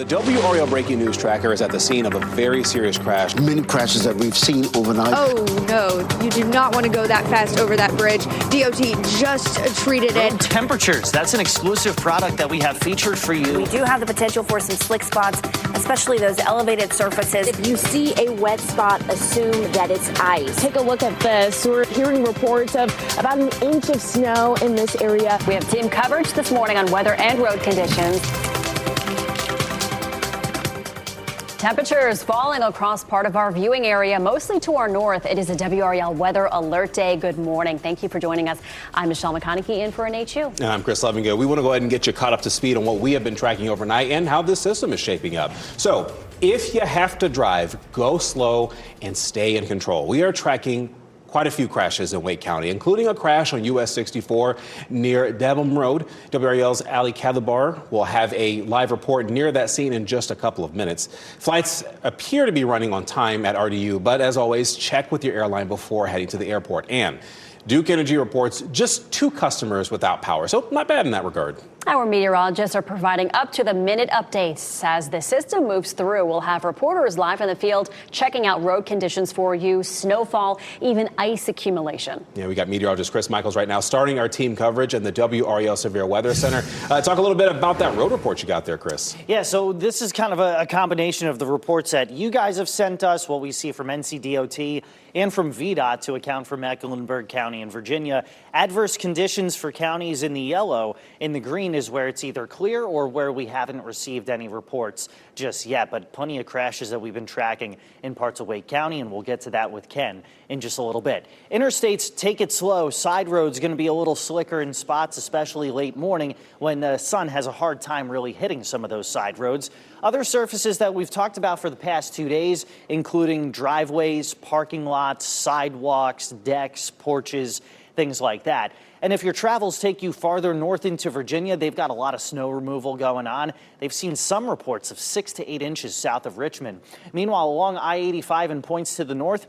The WRAL breaking news tracker is at the scene of a very serious crash. Many crashes that we've seen overnight. Oh, no, you do not want to go that fast over that bridge. DOT just treated it. Temperatures, that's an exclusive product that we have featured for you. We do have the potential for some slick spots, especially those elevated surfaces. If you see a wet spot, assume that it's ice. Take a look at this. We're hearing reports of about an inch of snow in this area. We have team coverage this morning on weather and road conditions. Temperatures falling across part of our viewing area, mostly to our north. It is a WRAL weather alert day. Good morning. Thank you for joining us. I'm Michelle McConaughey in for NHU. And I'm Chris Levingo. We want to go ahead and get you caught up to speed on what we have been tracking overnight and how this system is shaping up. So if you have to drive, go slow and stay in control. We are tracking quite a few crashes in Wake County, including a crash on US 64 near Dedham Road. WRAL's Ali Kalabar will have a live report near that scene in just a couple of minutes. Flights appear to be running on time at RDU, but as always, check with your airline before heading to the airport. And Duke Energy reports just 2 customers without power, so not bad in that regard. Our meteorologists are providing up-to-the-minute updates. As the system moves through, we'll have reporters live in the field checking out road conditions for you, snowfall, even ice accumulation. Yeah, we got meteorologist Chris Michaels right now starting our team coverage in the WRAL Severe Weather Center. Talk a little bit about that road report you got there, Chris. Yeah, so this is kind of a combination of the reports that you guys have sent us, what we see from NCDOT and from VDOT to account for Mecklenburg County and Virginia. Adverse conditions for counties in the yellow. In the green is where it's either clear or where we haven't received any reports just yet, but plenty of crashes that we've been tracking in parts of Wake County, and we'll get to that with Ken in just a little bit. Interstates, take it slow. Side roads going to be a little slicker in spots, especially late morning when the sun has a hard time really hitting some of those side roads. Other surfaces that we've talked about for the past 2 days, including driveways, parking lots, sidewalks, decks, porches, things like that. And if your travels take you farther north into Virginia, they've got a lot of snow removal going on. They've seen some reports of 6 to 8 inches south of Richmond. Meanwhile, along I-85 and points to the north,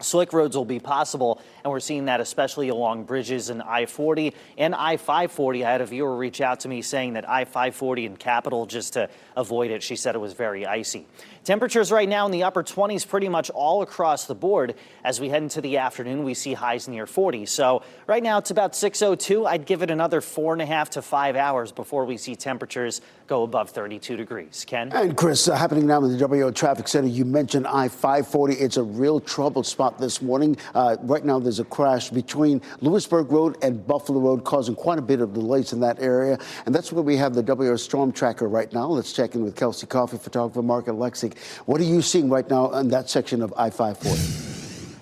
slick roads will be possible, and we're seeing that especially along bridges in I-40 and I-540. I had a viewer reach out to me saying that I-540 in Capitol just to avoid it. She said it was very icy. Temperatures right now in the upper 20s pretty much all across the board. As we head into the afternoon, we see highs near 40. So right now it's about 6:02. I'd give it another 4.5 to 5 hours before we see temperatures go above 32 degrees. Ken? And Chris, happening now in the WRAL Traffic Center, you mentioned I-540. It's a real troubled spot this morning. Right now there's a crash between Lewisburg Road and Buffalo Road, causing quite a bit of delays in that area. And that's where we have the WRAL Storm Tracker right now. Let's check in with Kelsey Coffey, photographer Mark at Lexic. What are you seeing right now in that section of I-540?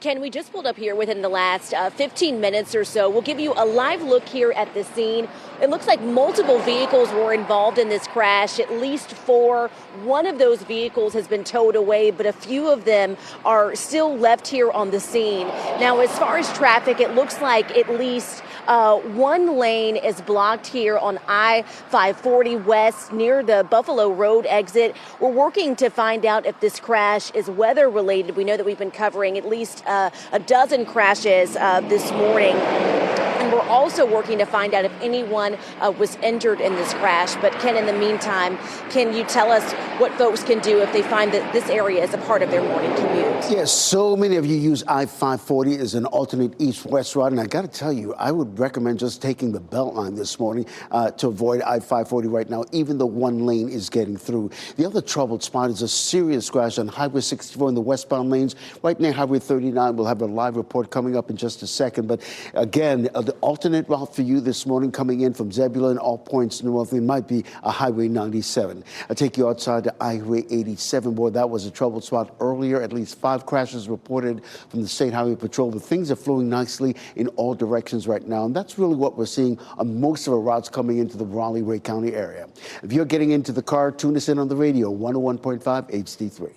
Ken, we just pulled up here within the last 15 minutes or so. We'll give you a live look here at the scene. It looks like multiple vehicles were involved in this crash, at least 4. One of those vehicles has been towed away, but a few of them are still left here on the scene. Now, as far as traffic, it looks like at least one lane is blocked here on I-540 West near the Buffalo Road exit. We're working to find out if this crash is weather related. We know that we've been covering at least a dozen crashes this morning. And we're also working to find out if anyone was injured in this crash. But Ken, in the meantime, can you tell us what folks can do if they find that this area is a part of their morning commute? Yes, so many of you use I-540 as an alternate east-west route. And I got to tell you, I would recommend just taking the Beltline this morning to avoid I-540 right now, even though one lane is getting through. The other troubled spot is a serious crash on Highway 64 in the westbound lanes, right near Highway 39. We'll have a live report coming up in just a second. But again, the alternate route for you this morning coming in from Zebulon, all points north, it might be a Highway 97. I'll take you outside to Highway 87. Boy, that was a troubled spot earlier. At least 5 crashes reported from the State Highway Patrol, but things are flowing nicely in all directions right now. And that's really what we're seeing on most of our routes coming into the Raleigh-Ray County area. If you're getting into the car, tune us in on the radio, 101.5 HD3.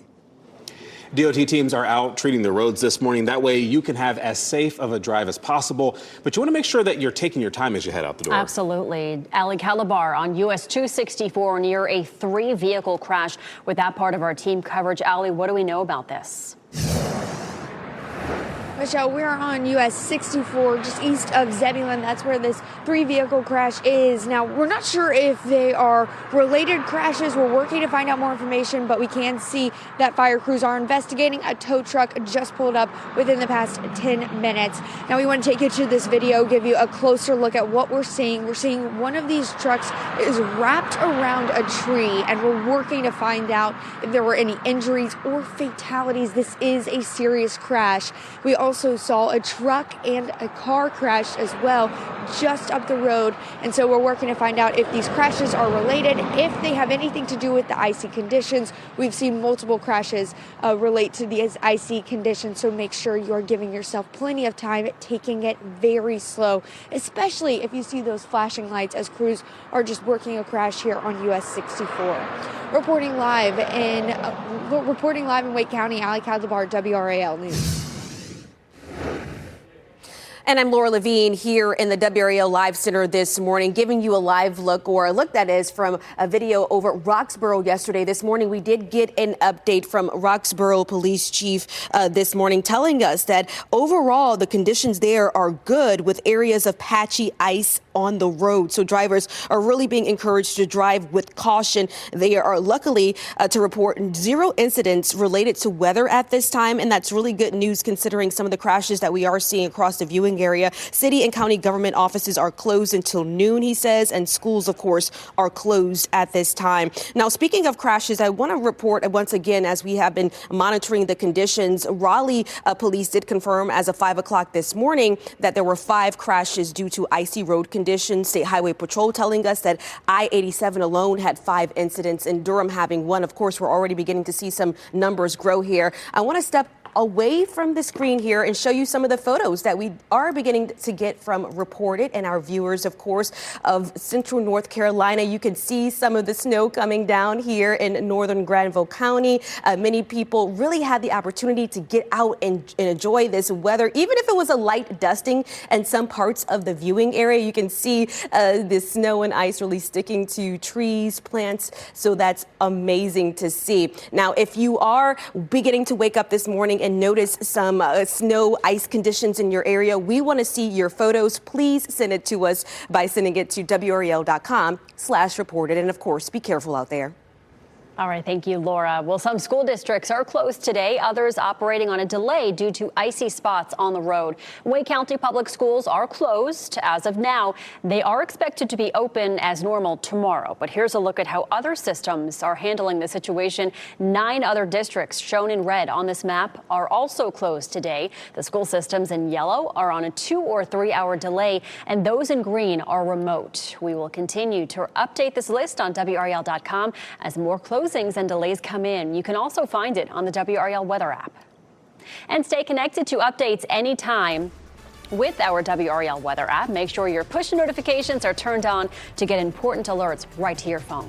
DOT teams are out treating the roads this morning. That way you can have as safe of a drive as possible, but you want to make sure that you're taking your time as you head out the door. Absolutely. Ali Kalabar on US 264 near a 3-vehicle crash with that part of our team coverage. Ali, what do we know about this? Michelle, we're on US 64, just east of Zebulon. That's where this 3-vehicle crash is. Now, we're not sure if they are related crashes. We're working to find out more information, but we can see that fire crews are investigating. A tow truck just pulled up within the past 10 minutes. Now, we want to take you to this video, give you a closer look at what we're seeing. We're seeing one of these trucks is wrapped around a tree, and we're working to find out if there were any injuries or fatalities. This is a serious crash. We also saw a truck and a car crash as well just up the road. And so we're working to find out if these crashes are related, if they have anything to do with the icy conditions. We've seen multiple crashes relate to these icy conditions. So make sure you're giving yourself plenty of time, taking it very slow, especially if you see those flashing lights as crews are just working a crash here on US 64. Reporting live in Wake County, Ali Calabar, WRAL News. And I'm Laura Levine here in the WRAL Live Center this morning, giving you a live look, or a look that is from a video over at Roxborough yesterday. This morning, we did get an update from Roxborough Police Chief this morning, telling us that overall the conditions there are good, with areas of patchy ice on the road. So drivers are really being encouraged to drive with caution. They are luckily to report 0 incidents related to weather at this time. And that's really good news considering some of the crashes that we are seeing across the viewing area. City and county government offices are closed until noon, he says, and schools, of course, are closed at this time. Now, speaking of crashes, I want to report once again, as we have been monitoring the conditions, Raleigh police did confirm as of 5 o'clock this morning that there were 5 crashes due to icy road conditions. State Highway Patrol telling us that I-87 alone had 5 incidents, and Durham having 1. Of course, we're already beginning to see some numbers grow here. I want to step away from the screen here and show you some of the photos that we are beginning to get from Reported and our viewers, of course, of central North Carolina. You can see some of the snow coming down here in northern Granville County. Many people really had the opportunity to get out and enjoy this weather, even if it was a light dusting in some parts of the viewing area. You can see the snow and ice really sticking to trees, plants. So that's amazing to see. Now, if you are beginning to wake up this morning and notice some snow ice conditions in your area, we want to see your photos. Please send it to us by sending it to WRAL.com/reported. And of course, be careful out there. All right. Thank you, Laura. Well, some school districts are closed today. Others operating on a delay due to icy spots on the road. Wake County Public Schools are closed as of now. They are expected to be open as normal tomorrow. But here's a look at how other systems are handling the situation. 9 other districts shown in red on this map are also closed today. The school systems in yellow are on a 2 or 3 hour delay, and those in green are remote. We will continue to update this list on WRAL.com as more closings and delays come in. You can also find it on the WRAL weather app. And stay connected to updates anytime with our WRAL weather app. Make sure your push notifications are turned on to get important alerts right to your phone.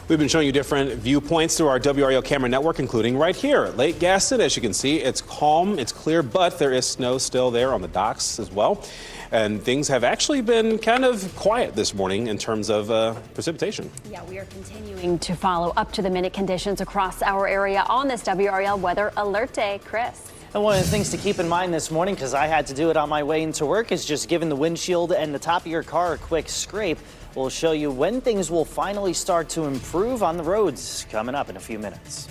We've been showing you different viewpoints through our WRAL camera network, including right here at Lake Gaston. As you can see, it's calm, it's clear, but there is snow still there on the docks as well. And things have actually been kind of quiet this morning in terms of precipitation. Yeah, we are continuing to follow up-to-the-minute conditions across our area on this WRAL Weather Alert Day. Chris. And one of the things to keep in mind this morning, because I had to do it on my way into work, is just giving the windshield and the top of your car a quick scrape. We'll show you when things will finally start to improve on the roads coming up in a few minutes.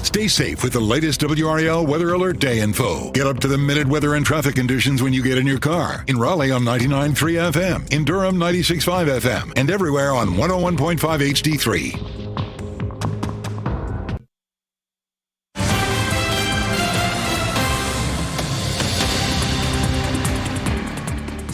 Stay safe with the latest WRAL Weather Alert Day info. Get up-to-the-minute weather and traffic conditions when you get in your car. In Raleigh on 99.3 FM, in Durham 96.5 FM, and everywhere on 101.5 HD3.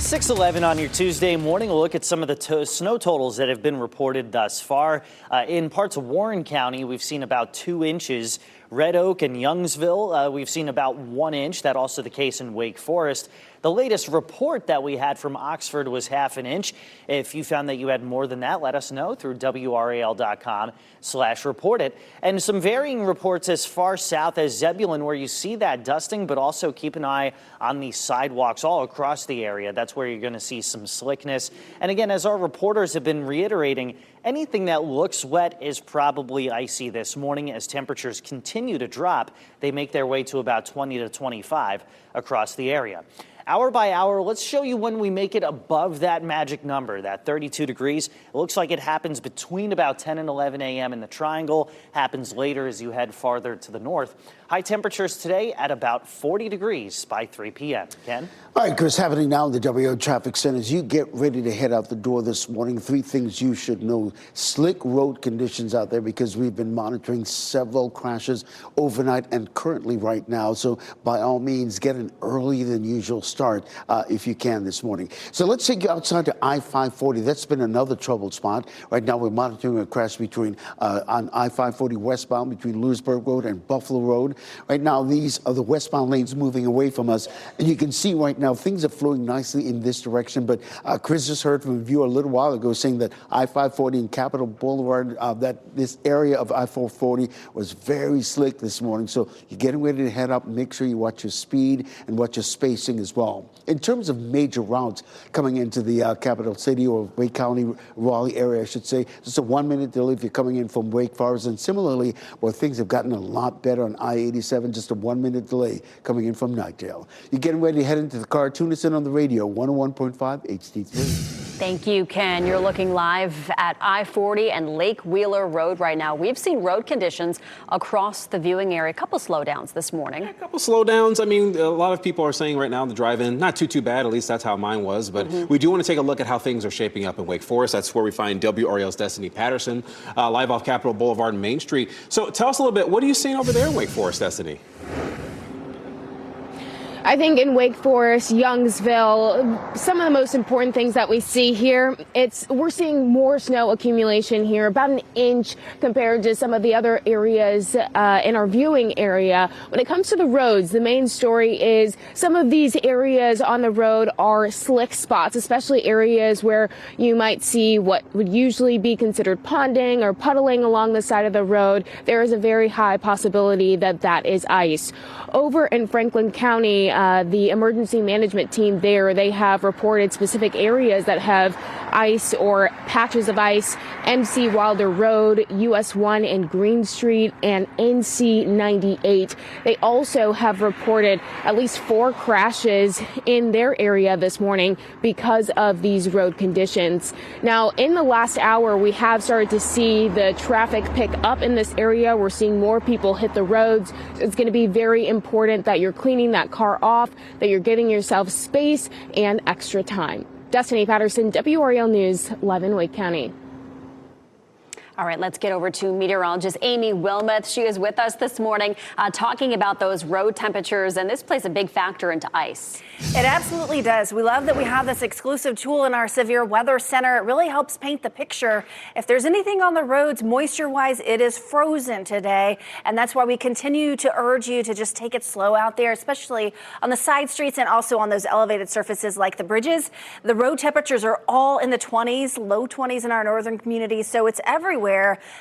6:11 on your Tuesday morning. We'll look at some of the snow totals that have been reported thus far. In parts of Warren County, we've seen about 2 inches. Red Oak and Youngsville, we've seen about 1 inch. That's also the case in Wake Forest. The latest report that we had from Oxford was half an inch. If you found that you had more than that, let us know through WRAL.com/report it. And some varying reports as far south as Zebulon, where you see that dusting, but also keep an eye on the sidewalks all across the area. That's where you're going to see some slickness. And again, as our reporters have been reiterating, anything that looks wet is probably icy this morning. As temperatures continue to drop, they make their way to about 20 to 25 across the area. Hour by hour, let's show you when we make it above that magic number, that 32 degrees. It looks like it happens between about 10 and 11 a.m. in the triangle, happens later as you head farther to the north. High temperatures today at about 40 degrees by 3 p.m. Ken? All right, Chris, happening now in the WRAL traffic center. As you get ready to head out the door this morning, 3 things you should know. Slick road conditions out there because we've been monitoring several crashes overnight and currently right now. So by all means, get an earlier than usual start if you can this morning. So let's take you outside to I-540. That's been another troubled spot. Right now we're monitoring a crash between on I-540 westbound between Lewisburg Road and Buffalo Road. Right now, these are the westbound lanes moving away from us. And you can see right now things are flowing nicely in this direction. But Chris just heard from a viewer a little while ago saying that I-540 and Capitol Boulevard, that this area of I-440 was very slick this morning. So you're getting ready to head up. Make sure you watch your speed and watch your spacing as well. In terms of major routes coming into the capital city or Wake County, Raleigh area, I should say, just a 1-minute delay if you're coming in from Wake Forest. And similarly, where things have gotten a lot better on I-87, just a 1-minute delay coming in from Knightdale. You're getting ready to head into the car. Tune us in on the radio, 101.5 HD3. Thank you, Ken. You're looking live at I-40 and Lake Wheeler Road right now. We've seen road conditions across the viewing area. A couple slowdowns this morning. Yeah, a couple slowdowns. I mean, a lot of people are saying right now the drive-in, not too bad. At least that's how mine was. But we do want to take a look at how things are shaping up in Wake Forest. That's where we find WRAL's Destiny Patterson, live off Capitol Boulevard and Main Street. So tell us a little bit, what are you seeing over there in Wake Forest, Destiny? I think in Wake Forest, Youngsville, some of the most important things that we see here, we're seeing more snow accumulation here, about an inch compared to some of the other areas in our viewing area. When it comes to the roads, the main story is some of these areas on the road are slick spots, especially areas where you might see what would usually be considered ponding or puddling along the side of the road. There is a very high possibility that that is ice. Over in Franklin County, the emergency management team there, they have reported specific areas that have ice or patches of ice. MC Wilder Road, US 1 and Green Street, and NC 98. They also have reported at least 4 crashes in their area this morning because of these road conditions. Now, in the last hour, we have started to see the traffic pick up in this area. We're seeing more people hit the roads. It's going to be very important that you're cleaning that car off, that you're giving yourself space and extra time. Destiny Patterson, WRAL News, live in Wake County. All right, let's get over to meteorologist Amy Wilmoth. She is with us this morning talking about those road temperatures, and this plays a big factor into ice. It absolutely does. We love that we have this exclusive tool in our Severe Weather Center. It really helps paint the picture. If there's anything on the roads moisture-wise, it is frozen today, and that's why we continue to urge you to just take it slow out there, especially on the side streets and also on those elevated surfaces like the bridges. The road temperatures are all in the 20s, low 20s in our northern communities, so it's everywhere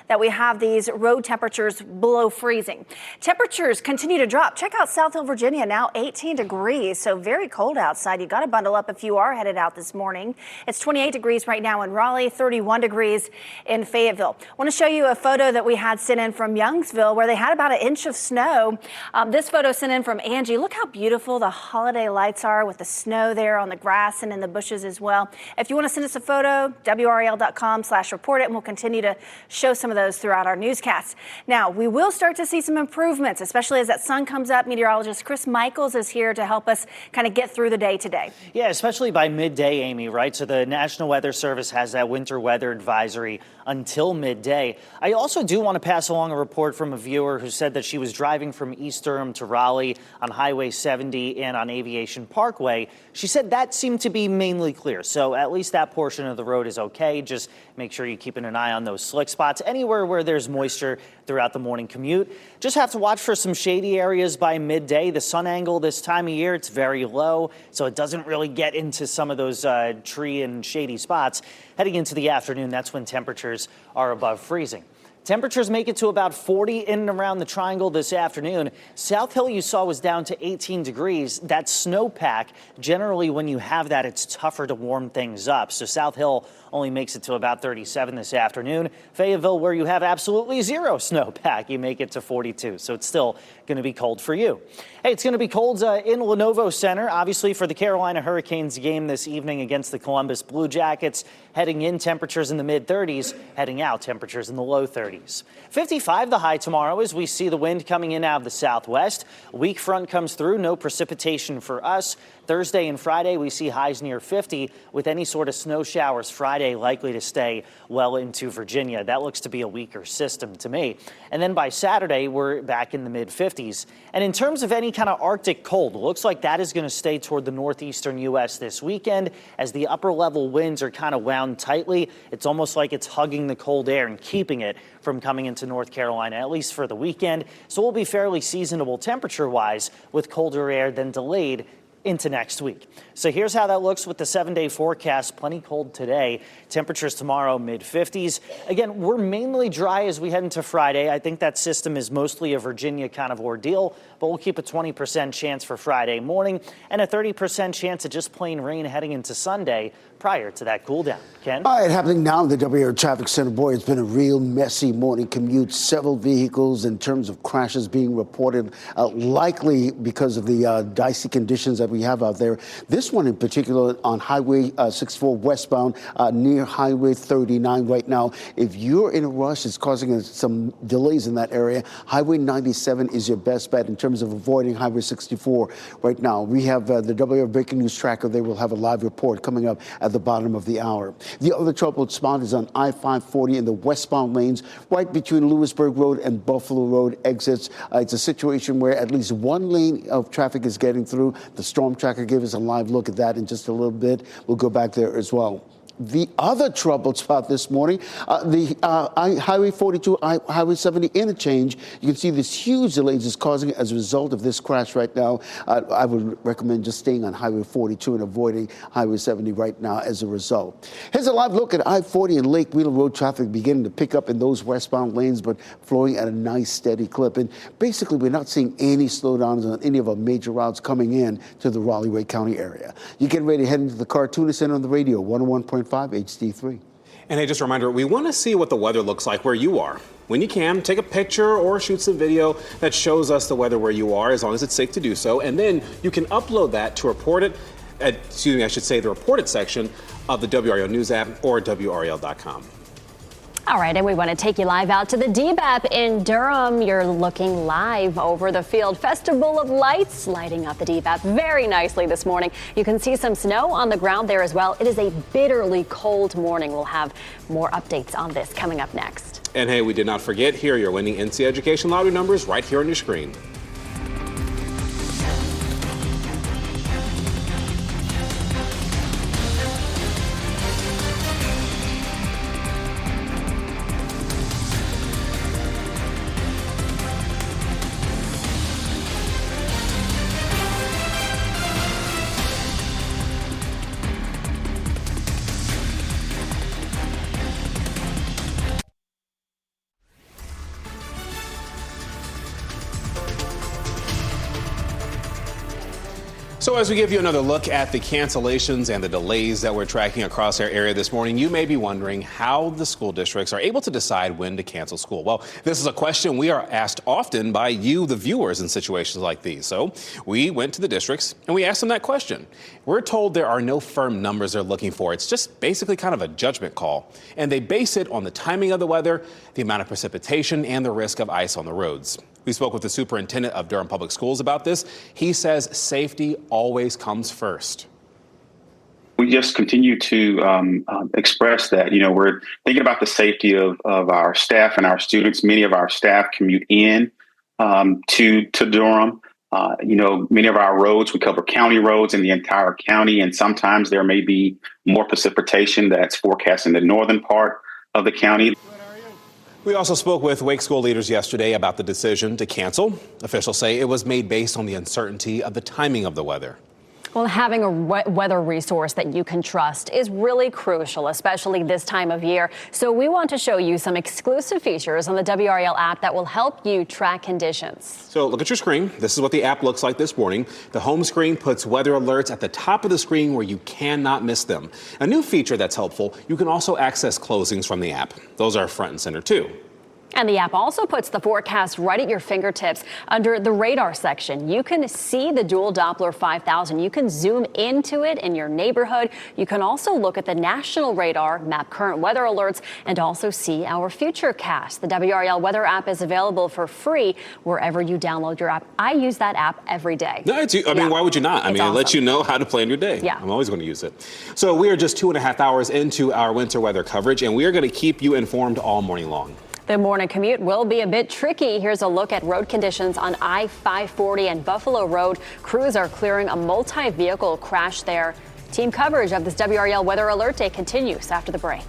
that we have these road temperatures below freezing. Temperatures continue to drop. Check out South Hill, Virginia, now 18 degrees, so very cold outside. You got to bundle up if you are headed out this morning. It's 28 degrees right now in Raleigh, 31 degrees in Fayetteville. I want to show you a photo that we had sent in from Youngsville where they had about an inch of snow. This photo sent in from Angie. Look how beautiful the holiday lights are with the snow there on the grass and in the bushes as well. If you want to send us a photo, WRAL.com/report it, and we'll continue to show some of those throughout our newscasts. Now, we will start to see some improvements, especially as that sun comes up. Meteorologist Chris Michaels is here to help us kind of get through the day today. Yeah, especially by midday, Amy, right? So the National Weather Service has that winter weather advisory until midday. I also do want to pass along a report from a viewer who said that she was driving from East Durham to Raleigh on Highway 70 and on Aviation Parkway. She said that seemed to be mainly clear. So at least that portion of the road is okay. Just make sure you're keeping an eye on those slick slick spots anywhere where there's moisture throughout the morning commute. Just have to watch for some shady areas by midday. The sun angle this time of year, it's very low, so it doesn't really get into some of those tree and shady spots. Heading into the afternoon, that's when temperatures are above freezing. Temperatures make it to about 40 in and around the triangle this afternoon. South Hill you saw was down to 18 degrees. That snowpack, generally when you have that, it's tougher to warm things up. So South Hill only makes it to about 37 this afternoon. Fayetteville, where you have absolutely zero snowpack, you make it to 42. So it's still going to be cold for you. Hey, it's going to be cold in Lenovo Center, obviously, for the Carolina Hurricanes game this evening against the Columbus Blue Jackets. Heading in, temperatures in the mid-30s. Heading out, temperatures in the low 30s. 55 the high tomorrow as we see the wind coming in out of the southwest. A weak front comes through, no precipitation for us. Thursday and Friday, we see highs near 50 with any sort of snow showers Friday likely to stay well into Virginia. That looks to be a weaker system to me. And then by Saturday, we're back in the mid-50s. And in terms of any kind of Arctic cold, looks like that is going to stay toward the northeastern U.S. this weekend as the upper level winds are kind of wound tightly. It's almost like it's hugging the cold air and keeping it from coming into North Carolina, at least for the weekend. So we'll be fairly seasonable temperature-wise with colder air than delayed into next week. So here's how that looks with the 7-day forecast. Plenty cold today. Temperatures tomorrow, mid-50s. Again, we're mainly dry as we head into Friday. I think that system is mostly a Virginia kind of ordeal, but we'll keep a 20% chance for Friday morning and a 30% chance of just plain rain heading into Sunday prior to that cool down. Ken? All right, happening now in the WRAL Traffic Center. Boy, it's been a real messy morning commute. Several vehicles in terms of crashes being reported, likely because of the dicey conditions that we have out there. This one in particular on Highway 64 westbound near Highway 39 right now. If you're in a rush, it's causing some delays in that area. Highway 97 is your best bet in terms of avoiding Highway 64 right now. We have the WRAL Breaking News Tracker. They will have a live report coming up at the bottom of the hour. The other troubled spot is on I-540 in the westbound lanes, right between Lewisburg Road and Buffalo Road exits. It's a situation where at least one lane of traffic is getting through. The storm tracker gave us a live look at that in just a little bit. We'll go back there as well. The other troubled spot this morning, Highway 42, Highway 70 interchange. You can see this huge delays is causing as a result of this crash right now. I would recommend just staying on Highway 42 and avoiding Highway 70 right now as a result. Here's a live look at I-40 and Lake Wheeler Road traffic beginning to pick up in those westbound lanes, but flowing at a nice steady clip. And basically, we're not seeing any slowdowns on any of our major routes coming in to the Raleigh-Wade County area. You get ready to head into the Cartoonist Center on the radio, 101.5 HD3. And hey, just a reminder, we want to see what the weather looks like where you are. When you can, take a picture or shoot some video that shows us the weather where you are, as long as it's safe to do so. And then you can upload that to report it, the reported section of the WRAL News app or WRAL.com. All right, and we want to take you live out to the DBAP in Durham. You're looking live over the field. Festival of Lights lighting up the DBAP very nicely this morning. You can see some snow on the ground there as well. It is a bitterly cold morning. We'll have more updates on this coming up next. And hey, we did not forget, here are your winning NC Education lottery numbers right here on your screen. So as we give you another look at the cancellations and the delays that we're tracking across our area this morning, you may be wondering how the school districts are able to decide when to cancel school. Well, this is a question we are asked often by you, the viewers, in situations like these. So we went to the districts and we asked them that question. We're told there are no firm numbers they're looking for. It's just basically kind of a judgment call. And they base it on the timing of the weather, the amount of precipitation, and the risk of ice on the roads. We spoke with the superintendent of Durham Public Schools about this. He says safety always comes first. We just continue to express that, we're thinking about the safety of our staff and our students. Many of our staff commute in to Durham. Many of our roads, we cover county roads in the entire county, and sometimes there may be more precipitation that's forecast in the northern part of the county. We also spoke with Wake school leaders yesterday about the decision to cancel. Officials say it was made based on the uncertainty of the timing of the weather. Well, having a weather resource that you can trust is really crucial, especially this time of year. So we want to show you some exclusive features on the WRAL app that will help you track conditions. So look at your screen. This is what the app looks like this morning. The home screen puts weather alerts at the top of the screen where you cannot miss them. A new feature that's helpful, you can also access closings from the app. Those are front and center too. And the app also puts the forecast right at your fingertips under the radar section. You can see the dual Doppler 5000. You can zoom into it in your neighborhood. You can also look at the national radar, map current weather alerts, and also see our futurecast. The WRAL weather app is available for free wherever you download your app. I use that app every day. No, why would you not? It lets you know how to plan your day. Yeah. I'm always going to use it. So we are just 2.5 hours into our winter weather coverage, and we are going to keep you informed all morning long. The morning commute will be a bit tricky. Here's a look at road conditions on I-540 and Buffalo Road. Crews are clearing a multi-vehicle crash there. Team coverage of this WRAL Weather Alert Day continues after the break.